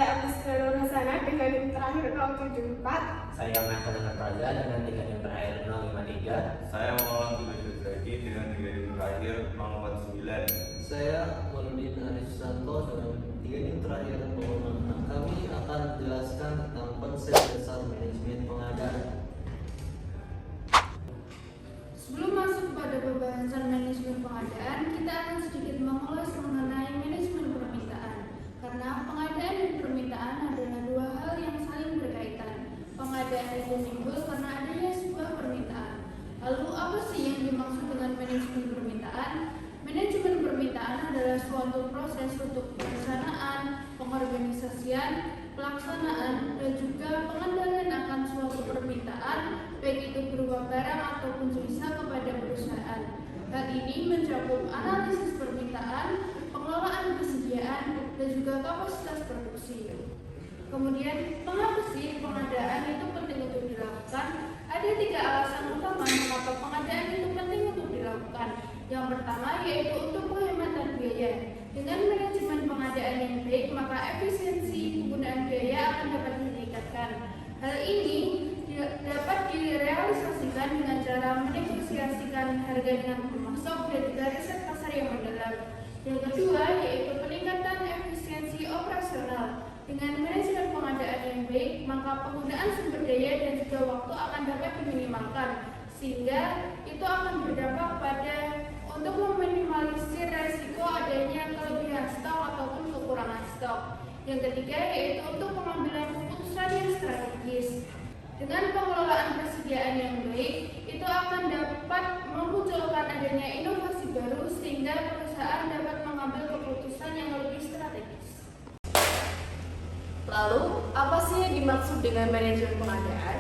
Saya Agustina Nur Hasanah dengan NIM terakhir 074. Saya Masalah Praja dengan NIM terakhir 053. Saya Maulana Tujuh lagi dengan NIM terakhir 049. Saya Waludin Arif Santo dengan 3 NIM terakhir 066. Kami akan menjelaskan tentang konsep dasar manajemen pengadaan. Sebelum masuk pada pembahasan manajemen pengadaan, kita akan sedikit mengulas mengenai manajemen permintaan. Karena pengadaan dan permintaan adalah dua hal yang saling berkaitan. Pengadaan itu timbul karena adanya sebuah permintaan. Lalu apa sih yang dimaksud dengan manajemen permintaan? Manajemen permintaan adalah suatu proses untuk perencanaan, pengorganisasian, pelaksanaan, dan juga pengendalian akan suatu permintaan, baik itu berupa barang ataupun jasa kepada perusahaan. Hal ini mencakup analisis permintaan, pengelolaan kesediaan, dan juga kapasitas produksi. Kemudian, mengapa sih pengadaan itu penting untuk dilakukan? Ada 3 alasan utama mengapa pengadaan itu penting untuk dilakukan. Yang pertama yaitu untuk penghematan biaya. Dengan manajemen pengadaan yang baik, maka efisiensi penggunaan biaya akan dapat meningkatkan. Hal ini dapat direalisasikan dengan cara menegosiasikan harga dengan pemasok dan juga riset pasar yang mendalam. Yang kedua yaitu peningkatan efisiensi operasional. Dengan manajemen pengadaan yang baik, maka penggunaan sumber daya dan juga waktu akan dapat diminimalkan, sehingga itu akan berdampak pada untuk meminimalisir resiko adanya kelebihan stok ataupun kekurangan stok. Yang ketiga yaitu untuk pengambilan keputusan yang strategis. Dengan pengelolaan persediaan yang baik, itu akan dapat memunculkan adanya inovasi baru sehingga perusahaan dapat mengambil keputusan yang lebih strategis. Lalu, apa sih yang dimaksud dengan manajemen pengadaan?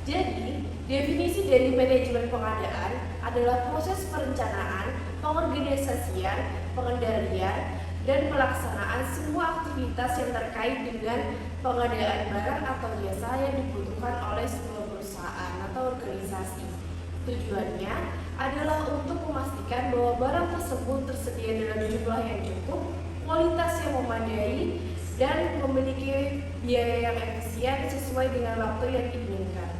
Jadi, definisi dari manajemen pengadaan adalah proses perencanaan, pengorganisasian, pengendalian, dan pelaksanaan semua aktivitas yang terkait dengan pengadaan barang atau jasa yang dibutuhkan oleh sebuah perusahaan atau organisasi. Tujuannya adalah untuk memastikan bahwa barang tersebut tersedia dalam jumlah yang cukup, kualitas yang memadai, dan memiliki biaya yang efisien sesuai dengan waktu yang diinginkan.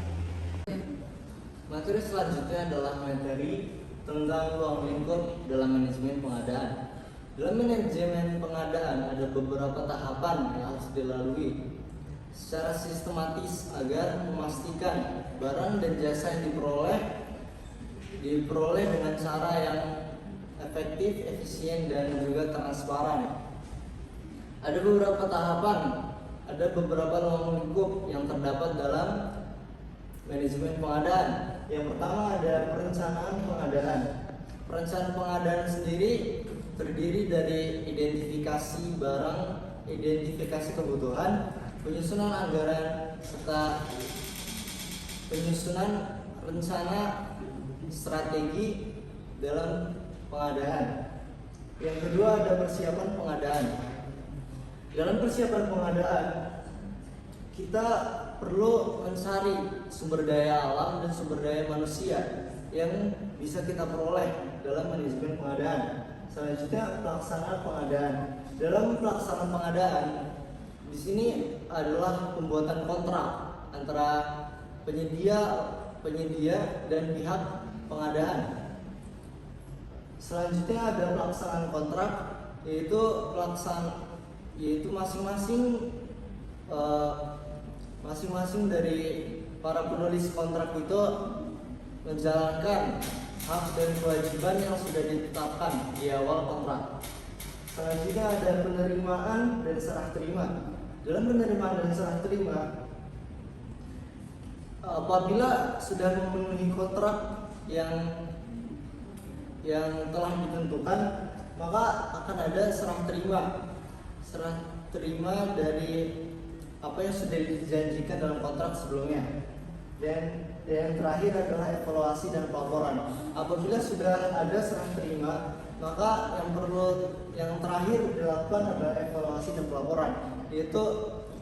Materi selanjutnya adalah materi tentang ruang lingkup dalam manajemen pengadaan. Dalam manajemen pengadaan ada beberapa tahapan yang harus dilalui secara sistematis agar memastikan barang dan jasa yang diperoleh dengan cara yang efektif, efisien, dan juga transparan. Ada beberapa tahapan, ada beberapa ruang lingkup yang terdapat dalam manajemen pengadaan. Yang pertama ada perencanaan pengadaan. Perencanaan pengadaan sendiri terdiri dari identifikasi barang, identifikasi kebutuhan, penyusunan anggaran, serta penyusunan rencana strategi dalam pengadaan. Yang kedua ada persiapan pengadaan. Dalam persiapan pengadaan, kita perlu mencari sumber daya alam dan sumber daya manusia yang bisa kita peroleh dalam manajemen pengadaan. Selanjutnya pelaksanaan pengadaan. Dalam pelaksanaan pengadaan, di sini adalah pembuatan kontrak antara penyedia dan pihak pengadaan. Selanjutnya ada pelaksanaan kontrak, yaitu masing-masing dari para penulis kontrak itu menjalankan hak dan kewajiban yang sudah ditetapkan di awal kontrak. Selanjutnya ada penerimaan dan serah terima. Dalam penerimaan dan serah terima, apabila sudah memenuhi kontrak yang telah ditentukan, maka akan ada serah terima dari apa yang sudah dijanjikan dalam kontrak sebelumnya. Dan yang terakhir adalah evaluasi dan pelaporan. Apabila sudah ada serah terima, maka yang terakhir dilakukan adalah evaluasi dan pelaporan, yaitu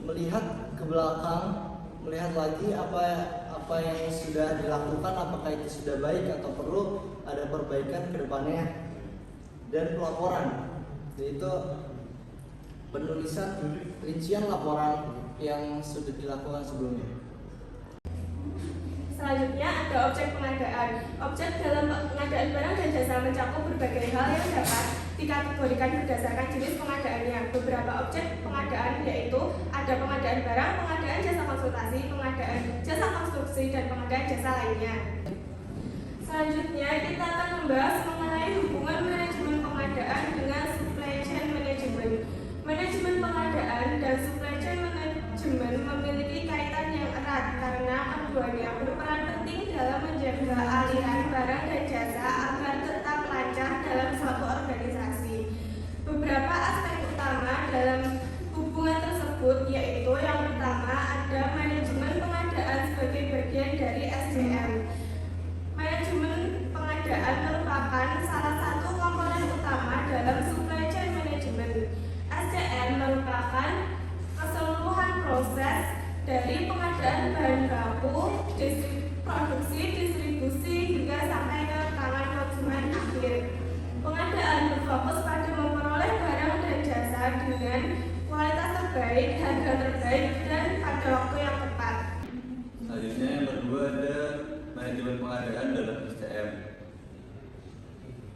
melihat ke belakang, melihat lagi apa yang sudah dilakukan, apakah itu sudah baik atau perlu ada perbaikan ke depannya. Dan pelaporan, yaitu penulisan rincian laporan yang sudah dilakukan sebelumnya. Selanjutnya ada objek pengadaan. Objek dalam pengadaan barang dan jasa mencakup berbagai hal yang dapat dikategorikan berdasarkan jenis pengadaannya. Beberapa objek pengadaan yaitu ada pengadaan barang, pengadaan jasa konsultasi, pengadaan jasa konstruksi, dan pengadaan jasa lainnya. Selanjutnya kita akan membahas mengenai hubungan manajemen pengadaan dengan supply chain management. Manajemen pengadaan dan supply chain management memiliki kaitan yang erat karena keduanya berperan penting dalam menjaga aliran barang dan jasa agar tetap lancar dalam suatu organisasi. Beberapa aspek utama dalam hubungan tersebut yaitu yang pertama ada manajemen pengadaan sebagai bagian dari SDM. Manajemen pengadaan merupakan salah satu komponen utama dalam supply chain management. SDM merupakan keseluruhan proses dari pengadaan bahan baku, produksi, distribusi, hingga sampai ke tangan konsumen akhir. Pengadaan berfokus pada memperoleh barang dan jasa dengan kualitas terbaik, harga terbaik, dan pada waktu yang tepat. Selanjutnya yang kedua ada manajemen pengadaan dalam SDM.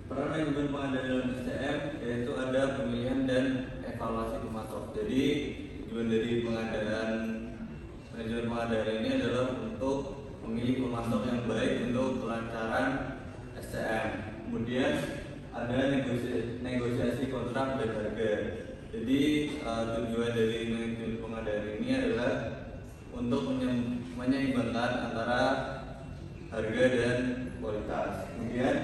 Peran manajemen pengadaan dalam SDM yaitu ada pemilihan dan evaluasi pemasok. Jadi tujuan dari manajemen pengadaan ini adalah untuk memilih pemasok yang baik untuk kelancaran SDM. Kemudian ada negosiasi kontrak dan harga. Jadi tujuan dari manajemen pengadaan ini adalah untuk menyeimbangkan antara harga dan kualitas. Kemudian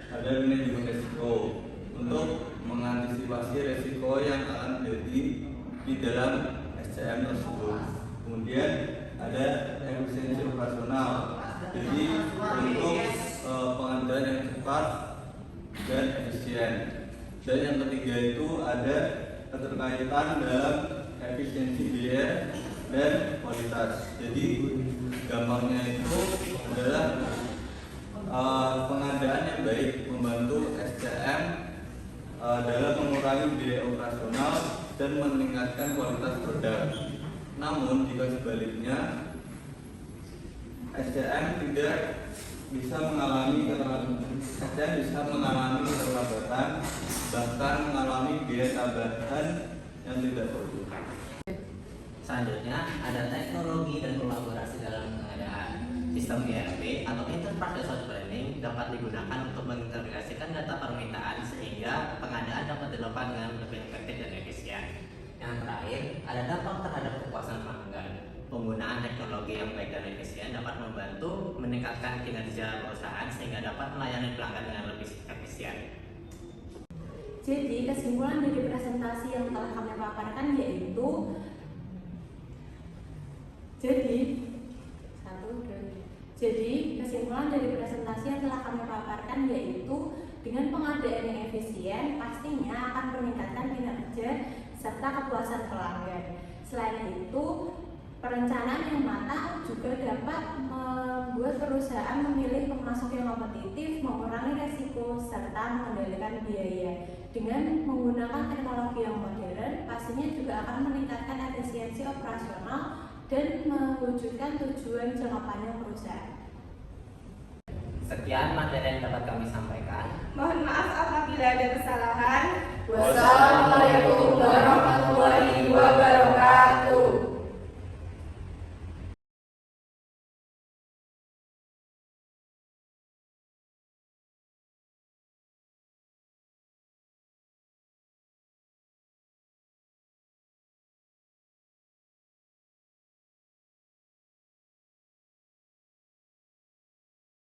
ada manajemen risiko untuk mengantisipasi risiko yang akan terjadi di dalam SDM tersebut. Kemudian ada efisiensi operasional, jadi untuk pengadaan yang cepat dan efisien. Dan yang ketiga itu ada keterkaitan dalam efisiensi biaya dan kualitas. Jadi gampangnya itu adalah pengadaan yang baik membantu SDM dalam mengurangi biaya operasional dan meningkatkan kualitas produk. Namun jika sebaliknya SDM tidak bisa mengalami keterlambatan, bahkan mengalami biaya tambahan yang tidak perlu. Selanjutnya ada teknologi dan kolaborasi dalam pengadaan. Sistem ERP atau Enterprise Resource Planning dapat digunakan untuk mengintegrasikan data permintaan sehingga pengadaan dapat dilakukan dengan lebih efektif dan efisien. Yang terakhir, ada dampak terhadap kepuasan pelanggan. Penggunaan teknologi yang baik dan efisien dapat membantu meningkatkan kinerja perusahaan sehingga dapat melayani pelanggan dengan lebih efisien. Jadi kesimpulan dari presentasi yang telah kami paparkan yaitu kesimpulan dari presentasi yang telah kami paparkan yaitu dengan pengadaan yang efisien pastinya akan meningkatkan kinerja serta kepuasan pelanggan. Selain itu, perencanaan yang matang juga dapat membuat perusahaan memilih pemasok yang kompetitif, mengurangi resiko, serta mengendalikan biaya. Dengan menggunakan teknologi yang modern, pastinya juga akan meningkatkan efisiensi operasional dan mewujudkan tujuan jangka panjang perusahaan. Sekian materi yang dapat kami sampaikan. Mohon maaf apabila ada kesalahan. Wassalamualaikum warahmatullahi wabarakatuh.